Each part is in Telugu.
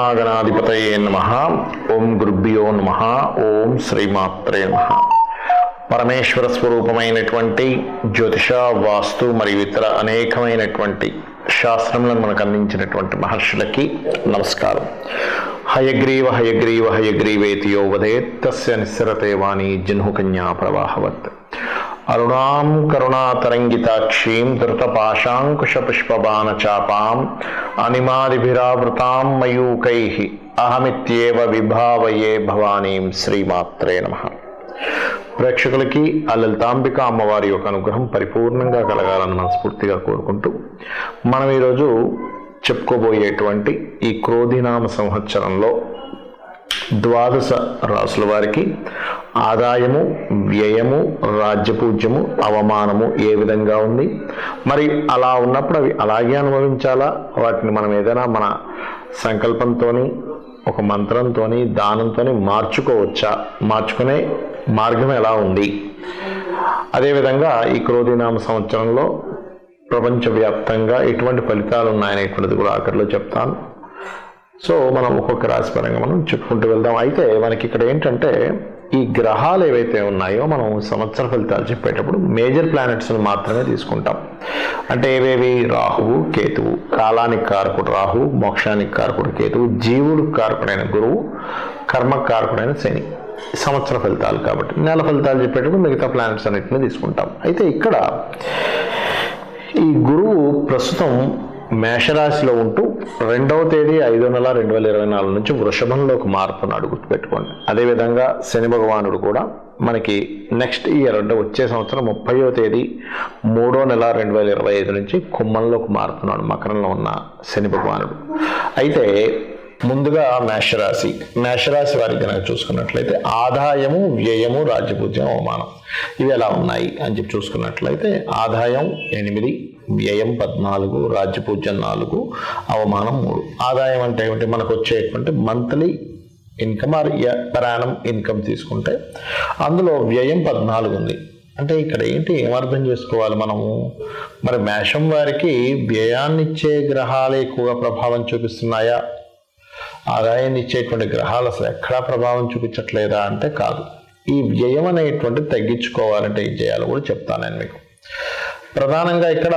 మహాగణాధిపతయే నమః. ఓం గురుభ్యో నమః. ఓం శ్రీమాత్రే నమః. పరమేశ్వర స్వరూపమైనటువంటి జ్యోతిష, వాస్తు మరియు ఇతర అనేకమైనటువంటి శాస్త్రములను మనకు అందించినటువంటి మహర్షులకి నమస్కారం. హయగ్రీవ హయగ్రీవ హయగ్రీవేతి యో వదేత్ తస్య నిస్సరతే వాణి జహ్నుకన్యా ప్రవాహవత్. అరుణాం కరుణాతరంగితాక్షీం ధృతపాశాంకుశపుష్పబాణచాపాం అనిమాదిభిరావృతాం మయూకైః అహమిత్యేవ విభావయే భవానీం. శ్రీమాత్రే నమః. ప్రేక్షకులకి ఆ లలితాంబిక అమ్మవారి యొక్క అనుగ్రహం పరిపూర్ణంగా కలగాలని మనస్ఫూర్తిగా కోరుకుంటూ మనం ఈరోజు చెప్పుకోబోయేటువంటి ఈ క్రోధినామ సంవత్సరంలో ద్వాదశ రాసుల వారికి ఆదాయము, వ్యయము, రాజ్యపూజ్యము, అవమానము ఏ విధంగా ఉంది, మరి అలా ఉన్నప్పుడు అవి అలాగే అనుభవించాలా, వాటిని మనం ఏదైనా మన సంకల్పంతో, ఒక మంత్రంతో, దానంతో మార్చుకోవచ్చా, మార్చుకునే మార్గం ఎలా ఉంది, అదేవిధంగా ఈ క్రోధినామ సంవత్సరంలో ప్రపంచవ్యాప్తంగా ఎటువంటి ఫలితాలు ఉన్నాయనేటువంటిది కూడా ఆఖరిలో చెప్తాను. సో మనం ఒక్కొక్క రాశి పరంగా మనం చెప్పుకుంటూ వెళ్దాం. అయితే మనకి ఇక్కడ ఏంటంటే ఈ గ్రహాలు ఏవైతే ఉన్నాయో మనం సంవత్సర ఫలితాలు చెప్పేటప్పుడు మేజర్ ప్లానెట్స్ని మాత్రమే తీసుకుంటాం. అంటే ఏవేవి? రాహువు, కేతువు. కాలానికి కారకుడు రాహువు, మోక్షానికి కారకుడు కేతువు, జీవుడికి కారకుడైన గురువు, కర్మకారకుడైన శని. సంవత్సర ఫలితాలు కాబట్టి నెల ఫలితాలు చెప్పేటప్పుడు మిగతా ప్లానెట్స్ అన్నింటినీ తీసుకుంటాం. అయితే ఇక్కడ ఈ గురువు ప్రస్తుతం మేషరాశిలో ఉంటూ 2వ తేదీ 5వ నెల 2024 నుంచి వృషభంలోకి మారుతున్నాడు, గుర్తుపెట్టుకోండి. అదేవిధంగా శని భగవానుడు కూడా మనకి నెక్స్ట్ ఇయర్ అంటే వచ్చే సంవత్సరం 30వ తేదీ 3వ నెల 2025 నుంచి కుంభంలోకి మారుతున్నాడు, మకరంలో ఉన్న శని భగవానుడు. అయితే ముందుగా మేషరాశి వారికి కనుక చూసుకున్నట్లయితే ఆదాయము, వ్యయము, రాజ్యపూజ్యం, అవమానం ఇవి ఎలా ఉన్నాయి అని చెప్పి చూసుకున్నట్లయితే ఆదాయం 8, వ్యయం 14, రాజ్యపూజ్యం 4, అవమానం 3. ఆదాయం అంటే ఏమిటి? మనకు వచ్చేటువంటి monthly income or per annum income తీసుకుంటే అందులో వ్యయం 14 ఉంది. అంటే ఇక్కడ ఏంటి, ఏమర్థం చేసుకోవాలి మనము? మరి మేషం వారికి వ్యయాన్ని ఇచ్చే గ్రహాలు ఎక్కువగా ప్రభావం చూపిస్తున్నాయా, ఆదాయాన్ని ఇచ్చేటువంటి గ్రహాలు అసలు ఎక్కడా ప్రభావం చూపించట్లేదా అంటే కాదు. ఈ వ్యయం అనేటువంటి తగ్గించుకోవాలంటే ఏం చేయాలో కూడా చెప్తాను నేను మీకు. ప్రధానంగా ఇక్కడ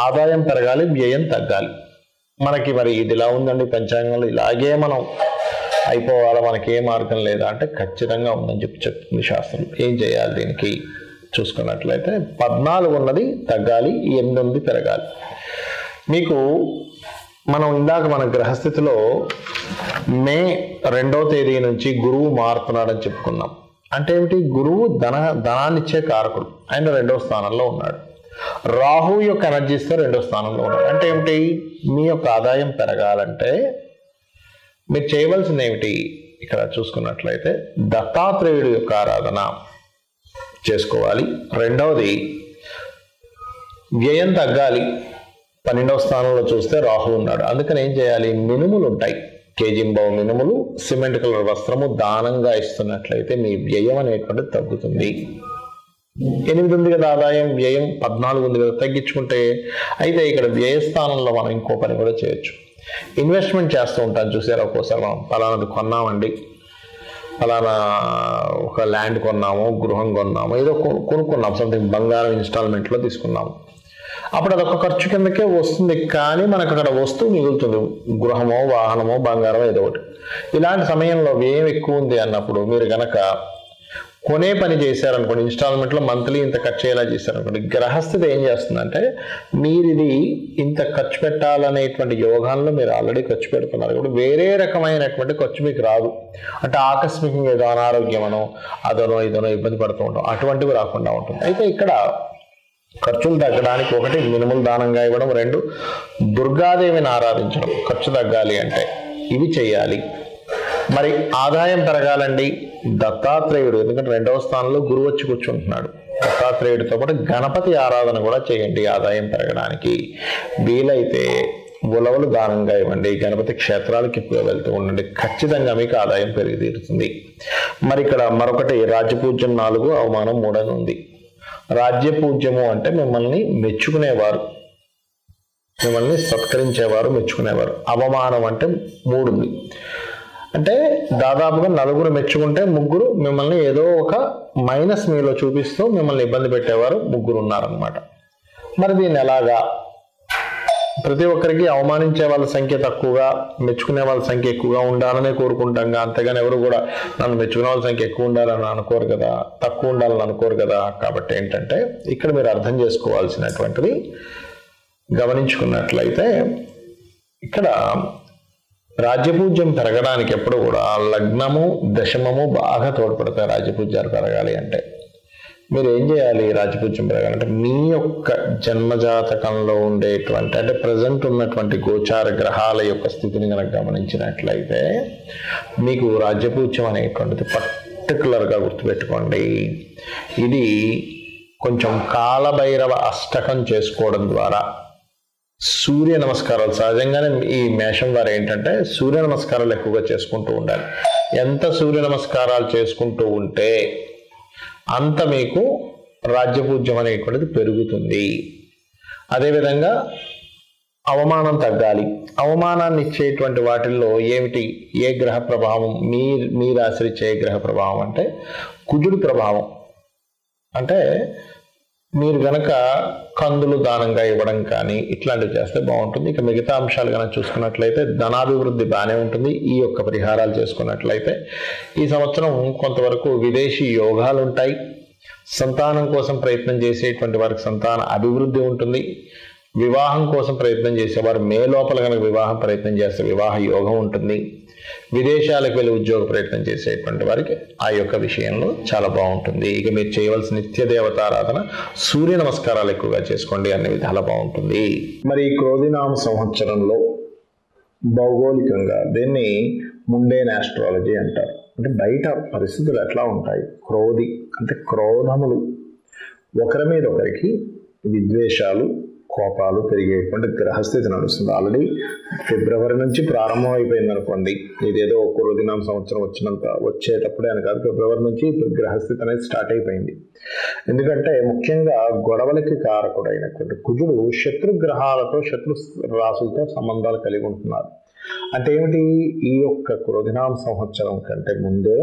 ఆదాయం పెరగాలి, వ్యయం తగ్గాలి. మనకి మరి ఇది ఇలా ఉందండి పంచాంగంలో, ఇలాగే మనం అయిపోవాలా, మనకి ఏ మార్గం లేదా అంటే ఖచ్చితంగా ఉందని చెప్పి చెప్తుంది శాస్త్రం. ఏం చేయాలి దీనికి చూసుకున్నట్లయితే 14 ఉన్నది తగ్గాలి, 8 ఉంది పెరగాలి. మీకు మనం ఇందాక మన గ్రహస్థితిలో మే 2వ తేదీ నుంచి గురువు మారుతున్నాడని చెప్పుకున్నాం. అంటే ఏమిటి? గురువు ధనాన్ని ఇచ్చే కారకుడు, ఆయన 2వ స్థానంలో ఉన్నాడు. రాహు యొక్క ఎనర్జీస్తో 2వ స్థానంలో ఉన్నాడు. అంటే ఏమిటి? మీ యొక్క ఆదాయం పెరగాలంటే మీరు చేయవలసింది ఏమిటి? ఇక్కడ చూసుకున్నట్లయితే దత్తాత్రేయుడు యొక్క ఆరాధన చేసుకోవాలి. రెండవది వ్యయం తగ్గాలి. 12వ స్థానంలో చూస్తే రాహు ఉన్నాడు, అందుకని ఏం చేయాలి? మినుములు ఉంటాయి, కేజింబావు మినుములు, సిమెంట్ కలర్ వస్త్రము దానంగా ఇస్తున్నట్లయితే మీ వ్యయం అనేటువంటిది తగ్గుతుంది. 8 ఉంది కదా ఆదాయం, వ్యయం 14 ఉంది కదా, తగ్గించుకుంటే. అయితే ఇక్కడ వ్యయస్థానంలో మనం ఇంకో పని కూడా చేయొచ్చు. ఇన్వెస్ట్మెంట్ చేస్తూ ఉంటాం చూసారా, ఒక్కోసారి మనం ఫలానాది కొన్నామండి, ఫలానా ఒక ల్యాండ్ కొన్నాము, గృహం కొన్నాము, ఏదో కొనుక్కున్నాం, సంథింగ్ బంగారం ఇన్స్టాల్మెంట్లో తీసుకున్నాము. అప్పుడు అదొక ఖర్చు కిందకే వస్తుంది, కానీ మనకు అక్కడ వస్తువు మిగులుతుంది, గృహమో, వాహనమో, బంగారమో ఏదో ఒకటి. ఇలాంటి సమయంలో వ్యయం ఎక్కువ ఉంది అన్నప్పుడు మీరు గనక కొనే పని చేశారనుకోండి, ఇన్స్టాల్మెంట్లో మంత్లీ ఇంత ఖర్చు అయ్యేలా చేశారనుకోండి, గ్రహస్థితి ఏం చేస్తుందంటే మీరు ఇది ఇంత ఖర్చు పెట్టాలనేటువంటి యోగాల్లో మీరు ఆల్రెడీ ఖర్చు పెడుతున్నారు కాబట్టి వేరే రకమైనటువంటి ఖర్చు మీకు రాదు. అంటే ఆకస్మికంగా ఏదో అనారోగ్యమనో అదనో ఇదనో ఇబ్బంది పడుతూ ఉంటాం, అటువంటివి రాకుండా ఉంటుంది. అయితే ఇక్కడ ఖర్చులు తగ్గడానికి 1 మినుములు దానంగా ఇవ్వడం, 2 దుర్గాదేవిని ఆరాధించడం ఖర్చు తగ్గాలి అంటే ఇవి చేయాలి. మరి ఆదాయం పెరగాలండి, దత్తాత్రేయుడు, ఎందుకంటే 2వ స్థానంలో గురువు వచ్చి కూర్చుంటున్నాడు, దత్తాత్రేయుడితో పాటు గణపతి ఆరాధన కూడా చేయండి ఆదాయం పెరగడానికి. వీలైతే ఉలవలు దానంగా ఇవ్వండి, గణపతి క్షేత్రాలకు ఎక్కువ వెళ్తూ ఉండండి, ఖచ్చితంగా మీకు ఆదాయం పెరిగి తీరుతుంది. మరి ఇక్కడ మరొకటి రాజ్యపూజ్యం 4, అవమానం 3 అని ఉంది. రాజ్యపూజ్యము అంటే మిమ్మల్ని మెచ్చుకునేవారు, మిమ్మల్ని సత్కరించేవారు, మెచ్చుకునేవారు. అవమానం అంటే 3 ఉంది. అంటే దాదాపుగా 4 మెచ్చుకుంటే 3 మిమ్మల్ని ఏదో ఒక మైనస్ మీలో చూపిస్తూ మిమ్మల్ని ఇబ్బంది పెట్టేవారు 3 ఉన్నారనమాట. మరి దీన్ని ఎలాగా? ప్రతి ఒక్కరికి అవమానించే వాళ్ళ సంఖ్య తక్కువగా, మెచ్చుకునే వాళ్ళ సంఖ్య ఎక్కువగా ఉండాలనే కోరుకుంటాం. అంతేగాని ఎవరు కూడా నన్ను మెచ్చుకునే వాళ్ళ సంఖ్య ఎక్కువ ఉండాలని అనుకోరు కదా, తక్కువ ఉండాలని అనుకోరు కదా. కాబట్టి ఏంటంటే ఇక్కడ మీరు అర్థం చేసుకోవాల్సినటువంటిది గమనించుకున్నట్లయితే, ఇక్కడ రాజ్యపూజ్యం పెరగడానికి ఎప్పుడు కూడా లగ్నము, దశమము బాగా తోడ్పడతాయి. రాజ్యపూజ్యాలు పెరగాలి అంటే మీరు ఏం చేయాలి? రాజ్యపూజ్యం పెరగాలంటే మీ యొక్క జన్మజాతకంలో ఉండేటువంటి, అంటే ప్రజెంట్ ఉన్నటువంటి గోచార గ్రహాల యొక్క స్థితిని కనుక గమనించినట్లయితే మీకు రాజ్యపూజ్యం అనేటువంటిది పర్టికులర్గా గుర్తుపెట్టుకోండి. ఇది కొంచెం కాలభైరవ అష్టకం చేసుకోవడం ద్వారా, సూర్య నమస్కారాలు, సహజంగానే ఈ మేషం వారు ఏంటంటే సూర్య నమస్కారాలు ఎక్కువగా చేసుకుంటూ ఉండాలి. ఎంత సూర్య నమస్కారాలు చేసుకుంటూ ఉంటే అంత మీకు రాజ్యపూజ్యం అనేటువంటిది పెరుగుతుంది. అదేవిధంగా అవమానం తగ్గాలి. అవమానాన్ని ఇచ్చేటువంటి వాటిల్లో ఏమిటి? ఏ గ్రహ ప్రభావం? మీ రాశిచ్చే గ్రహ ప్రభావం అంటే కుజుడి ప్రభావం. అంటే మీరు గనక కందులు దానంగా ఇవ్వడం కానీ ఇట్లాంటివి చేస్తే బాగుంటుంది. ఇక మిగతా అంశాలు కనుక చూసుకున్నట్లయితే ధనాభివృద్ధి బాగానే ఉంటుంది. ఈ యొక్క పరిహారాలు చేసుకున్నట్లయితే ఈ సంవత్సరం కొంతవరకు విదేశీ యోగాలు ఉంటాయి. సంతానం కోసం ప్రయత్నం చేసేటువంటి వారికి సంతాన అభివృద్ధి ఉంటుంది. వివాహం కోసం ప్రయత్నం చేసేవారు మే లోపల కనుక వివాహం ప్రయత్నం చేస్తే వివాహ యోగం ఉంటుంది. విదేశాలకు వెళ్ళి ఉద్యోగ ప్రయత్నం చేసేటువంటి వారికి ఆ యొక్క విషయంలో చాలా బాగుంటుంది. ఇక మీరు చేయవలసిన నిత్య దేవతారాధన, సూర్య నమస్కారాలు ఎక్కువగా చేసుకోండి, అన్ని విధాలా బాగుంటుంది. మరి ఈ క్రోధినామ సంవత్సరంలో భౌగోళికంగా దీన్ని ముండేన్ ఆస్ట్రాలజీ అంటారు. అంటే బయట పరిస్థితులు ఎట్లా ఉంటాయి? క్రోధి అంటే క్రోధములు, ఒకరి మీద ఒకరికి విద్వేషాలు, కోపాలు పెరిగేటువంటి గ్రహస్థితి నడుస్తుంది. ఆల్రెడీ ఫిబ్రవరి నుంచి ప్రారంభం అయిపోయింది అనుకోండి. ఇదేదో క్రోధినామ సంవత్సరం వచ్చేటప్పుడే అని కాదు, ఫిబ్రవరి నుంచి గ్రహస్థితి అనేది స్టార్ట్ అయిపోయింది. ఎందుకంటే ముఖ్యంగా గొడవలకి కారకుడైనటువంటి కుజుడు శత్రుగ్రహాలతో, శత్రు రాసులతో సంబంధాలు కలిగి ఉంటున్నారు. అంటే ఏమిటి? ఈ యొక్క క్రోధినామ సంవత్సరం కంటే ముందే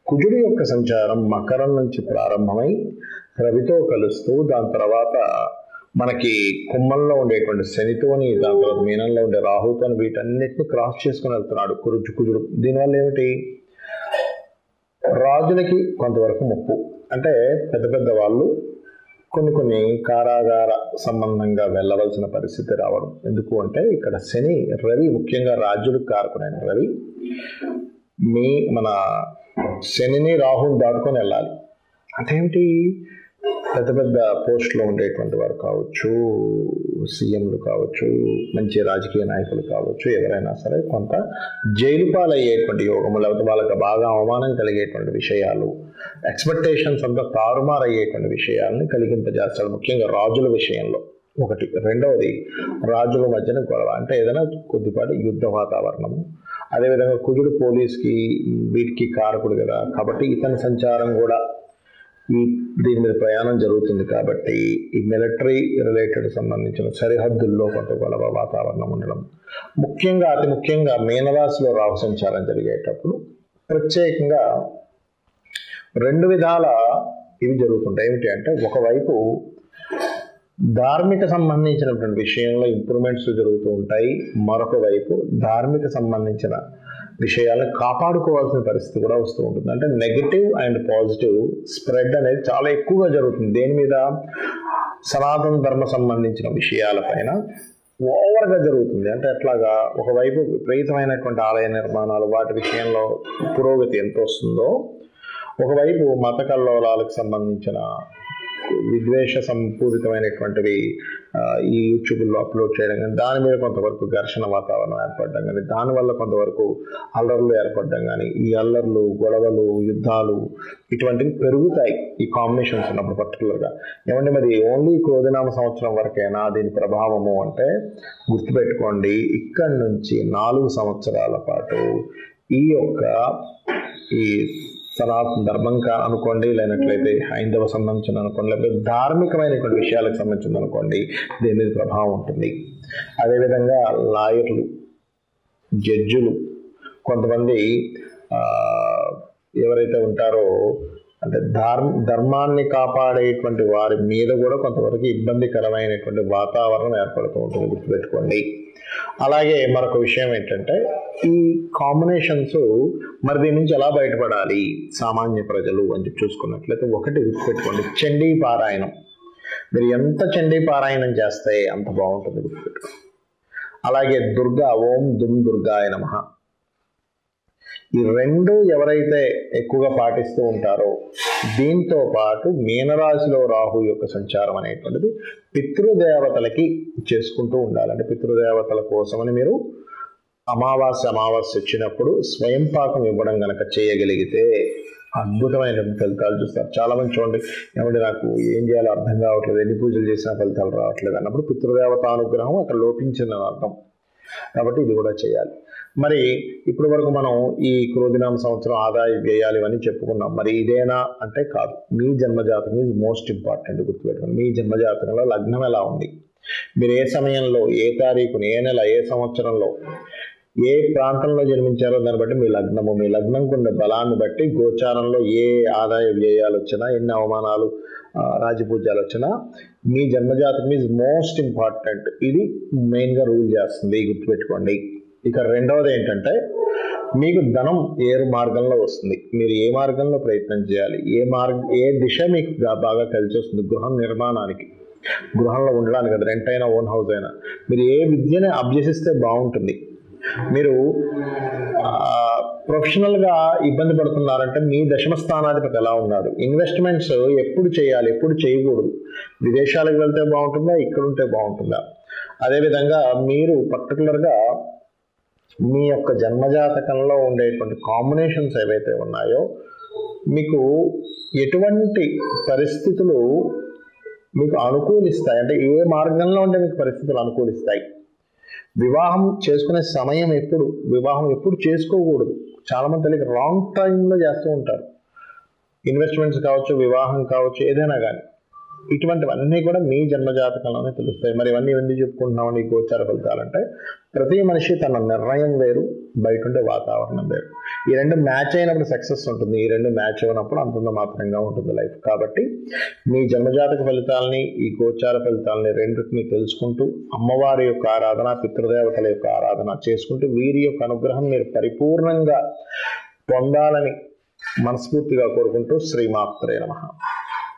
కుజుడి యొక్క సంచారం మకరం నుంచి ప్రారంభమై రవితో కలుస్తూ, దాని తర్వాత మనకి కుంభంలో ఉండేటువంటి శనితోని, దాని తర్వాత మీనంలో ఉండే రాహుతోని, వీటన్నిటిని క్రాస్ చేసుకుని వెళ్తున్నాడు కుజుడు. దీనివల్ల ఏమిటి? రాజులకి కొంతవరకు ముప్పు. అంటే పెద్ద పెద్ద వాళ్ళు కొన్ని కారాగార సంబంధంగా వెళ్ళవలసిన పరిస్థితి రావడం. ఎందుకు అంటే ఇక్కడ శని, రవి, ముఖ్యంగా రాజులకు కారకుడైన రవి మన శనిని రాహుని దాటుకొని వెళ్ళాలి. అదేమిటి? పెద్ద పెద్ద పోస్టులో ఉండేటువంటి వారు కావచ్చు, సీఎంలు కావచ్చు, మంచి రాజకీయ నాయకులు కావచ్చు, ఎవరైనా సరే కొంత జైలు పాలయ్యేటువంటి యోగము, లేకపోతే వాళ్ళకి బాగా అవమానం కలిగేటువంటి విషయాలు, ఎక్స్పెక్టేషన్స్ అంతా తారుమారయ్యేటువంటి విషయాలని కలిగింపజేస్తాడు, ముఖ్యంగా రాజుల విషయంలో. ఒకటి. రెండవది, రాజుల మధ్యన గొడవ, అంటే ఏదైనా కొద్దిపాటి యుద్ధ వాతావరణము. అదేవిధంగా కుజుడు పోలీస్కి వీటికి కారకుడు కదా, కాబట్టి ఇతని సంచారం కూడా దీని మీద ప్రయాణం జరుగుతుంది. కాబట్టి ఈ మిలిటరీ రిలేటెడ్ సంబంధించిన సరిహద్దుల్లో కొంత గొడవ వాతావరణం ఉండడం, ముఖ్యంగా అతి ముఖ్యంగా మీనరాశిలో రాహు సంచారం జరిగేటప్పుడు ప్రత్యేకంగా 2 విధాల ఇవి జరుగుతుంటాయి. ఏమిటి అంటే, ఒకవైపు ధార్మిక సంబంధించినటువంటి విషయంలో ఇంప్రూవ్మెంట్స్ జరుగుతూ ఉంటాయి, మరొక వైపు ధార్మిక సంబంధించిన విషయాలను కాపాడుకోవాల్సిన పరిస్థితి కూడా వస్తూ ఉంటుంది. అంటే నెగటివ్ అండ్ పాజిటివ్ స్ప్రెడ్ అనేది చాలా ఎక్కువగా జరుగుతుంది. దేని మీద? సనాతన ధర్మ సంబంధించిన విషయాలపైన ఓవర్గా జరుగుతుంది. అంటే ఎట్లాగా? ఒకవైపు విపరీతమైనటువంటి ఆలయ నిర్మాణాలు, వాటి విషయంలో పురోగతి ఎంత వస్తుందో, ఒకవైపు మత కల్లోలాలకు సంబంధించిన విద్వేష సంపూరితమైనటువంటివి ఈ యూట్యూబ్లో అప్లోడ్ చేయడం కానీ, దాని మీద కొంతవరకు ఘర్షణ వాతావరణం ఏర్పడడం కానీ, దానివల్ల కొంతవరకు అల్లర్లు ఏర్పడడం కానీ, ఈ అల్లర్లు, గొడవలు, యుద్ధాలు ఇటువంటివి పెరుగుతాయి ఈ కాంబినేషన్స్ ఉన్నప్పుడు పర్టికులర్గా. ఏమంటే మరి ఓన్లీ క్రోధినామ సంవత్సరం వరకైనా దీని ప్రభావము అంటే, గుర్తుపెట్టుకోండి, ఇక్కడి నుంచి 4 సంవత్సరాల పాటు ఈ సనాతన ధర్మం అనుకోండి, లేనట్లయితే హైందవ సంబంధించిన అనుకోండి, లేకపోతే ధార్మికమైనటువంటి విషయాలకు సంబంధించింది అనుకోండి, దీని మీద ప్రభావం ఉంటుంది. అదేవిధంగా లాయర్లు, జడ్జులు, కొంతమంది ఎవరైతే ఉంటారో అంటే ధర్మాన్ని కాపాడేటువంటి వారి మీద కూడా కొంతవరకు ఇబ్బందికరమైనటువంటి వాతావరణం ఏర్పడుతూ ఉంటుంది, గుర్తుపెట్టుకోండి. అలాగే మరొక విషయం ఏంటంటే ఈ కాంబినేషన్స్ మరి దీని నుంచి ఎలా బయటపడాలి సామాన్య ప్రజలు అని చెప్పి చూసుకున్నట్లయితే ఒకటి గుర్తుపెట్టుకోండి, చండీ పారాయణం. మీరు ఎంత చండీ పారాయణం చేస్తే అంత బాగుంటుంది, గుర్తుపెట్టుకోండి. అలాగే దుర్గా, ఓం దుమ్ దుర్గాయ నమః. ఈ రెండు ఎవరైతే ఎక్కువగా పాటిస్తూ ఉంటారో, దీంతో పాటు మీనరాశిలో రాహు యొక్క సంచారం అనేటువంటిది పితృదేవతలకి చేసుకుంటూ ఉండాలంటే పితృదేవతల కోసమని మీరు అమావాస్య వచ్చినప్పుడు స్వయం పాకం ఇవ్వడం కనుక చేయగలిగితే అద్భుతమైన ఫలితాలు చూస్తారు. చాలా మంది చూడండి, ఏమంటే నాకు ఏం చేయాలో అర్థం కావట్లేదు, ఎన్ని పూజలు చేసినా ఫలితాలు రావట్లేదు అన్నప్పుడు పితృదేవత అనుగ్రహం అక్కడ లోపించిందని అర్థం. కాబట్టి ఇది కూడా చేయాలి. మరి ఇప్పటి వరకు మనం ఈ క్రోధినామ సంవత్సరం ఆదాయ వ్యయాలు ఇవన్నీ చెప్పుకున్నాం. మరి ఇదేనా అంటే కాదు. మీ జన్మజాతకం ఈజ్ మోస్ట్ ఇంపార్టెంట్, గుర్తుపెట్టుకోండి. మీ జన్మజాతకంలో లగ్నం ఎలా ఉంది, మీరు ఏ సమయంలో, ఏ తారీఖుని, ఏ నెల, ఏ సంవత్సరంలో, ఏ ప్రాంతంలో జన్మించారో దాన్ని బట్టి మీ లగ్నము, మీ లగ్నంకు ఉన్న బలాన్ని బట్టి గోచారంలో ఏ ఆదాయ వ్యయాలు వచ్చినా, ఎన్ని అవమానాలు రాజపూజ్యాలు వచ్చినా మీ జన్మజాతకం ఈజ్ మోస్ట్ ఇంపార్టెంట్. ఇది మెయిన్గా రూల్ చేస్తుంది, గుర్తుపెట్టుకోండి. ఇక రెండవది ఏంటంటే మీకు ధనం ఏ మార్గంలో వస్తుంది, మీరు ఏ మార్గంలో ప్రయత్నం చేయాలి, ఏ దిశ మీకు బాగా కలిసి వస్తుంది. గృహం నిర్మాణానికి, గృహంలో ఉండడానికి, అది రెంట్ అయినా ఓన్ హౌస్ అయినా మీరు ఏ విద్యని అభ్యసిస్తే బాగుంటుంది. మీరు ప్రొఫెషనల్గా ఇబ్బంది పడుతున్నారంటే మీ దశమ స్థానాధిపతి ఎలా ఉన్నాడు, ఇన్వెస్ట్మెంట్స్ ఎప్పుడు చేయాలి, ఎప్పుడు చేయకూడదు, విదేశాలకు వెళ్తే బాగుంటుందా, ఇక్కడ ఉంటే బాగుంటుందా. అదేవిధంగా మీరు పర్టికులర్గా మీ యొక్క జన్మజాతకంలో ఉండేటువంటి కాంబినేషన్స్ ఏవైతే ఉన్నాయో మీకు ఎటువంటి పరిస్థితులు మీకు అనుకూలిస్తాయి, అంటే ఏ మార్గంలో ఉంటే మీకు పరిస్థితులు అనుకూలిస్తాయి. వివాహం చేసుకునే సమయం ఎప్పుడు, వివాహం ఎప్పుడు చేసుకోకూడదు. చాలామంది తెలియక రాంగ్ టైంలో చేస్తూ ఉంటారు. ఇన్వెస్ట్మెంట్స్ కావచ్చు, వివాహం కావచ్చు, ఏదైనా కానీ ఇటువంటివన్నీ కూడా మీ జన్మజాతకంలోనే తెలుస్తాయి. మరి ఇవన్నీ ఎందుకు చెప్పుకుంటున్నామని ఈ గోచార ఫలితాలంటే ప్రతి మనిషి తన నిర్ణయం వేరు, బయట ఉండే వాతావరణం వేరు. ఈ రెండు మ్యాచ్ అయినప్పుడు సక్సెస్ ఉంటుంది, ఈ రెండు మ్యాచ్ అయినప్పుడు అంతంత మాత్రంగా ఉంటుంది లైఫ్. కాబట్టి మీ జన్మజాతక ఫలితాలని, ఈ గోచార ఫలితాలని రెండింటిని తెలుసుకుంటూ అమ్మవారి యొక్క ఆరాధన, పితృదేవతల యొక్క ఆరాధన చేసుకుంటూ వీరి యొక్క అనుగ్రహం మీరు పరిపూర్ణంగా పొందాలని మనస్ఫూర్తిగా కోరుకుంటూ శ్రీమాత్రే నమః.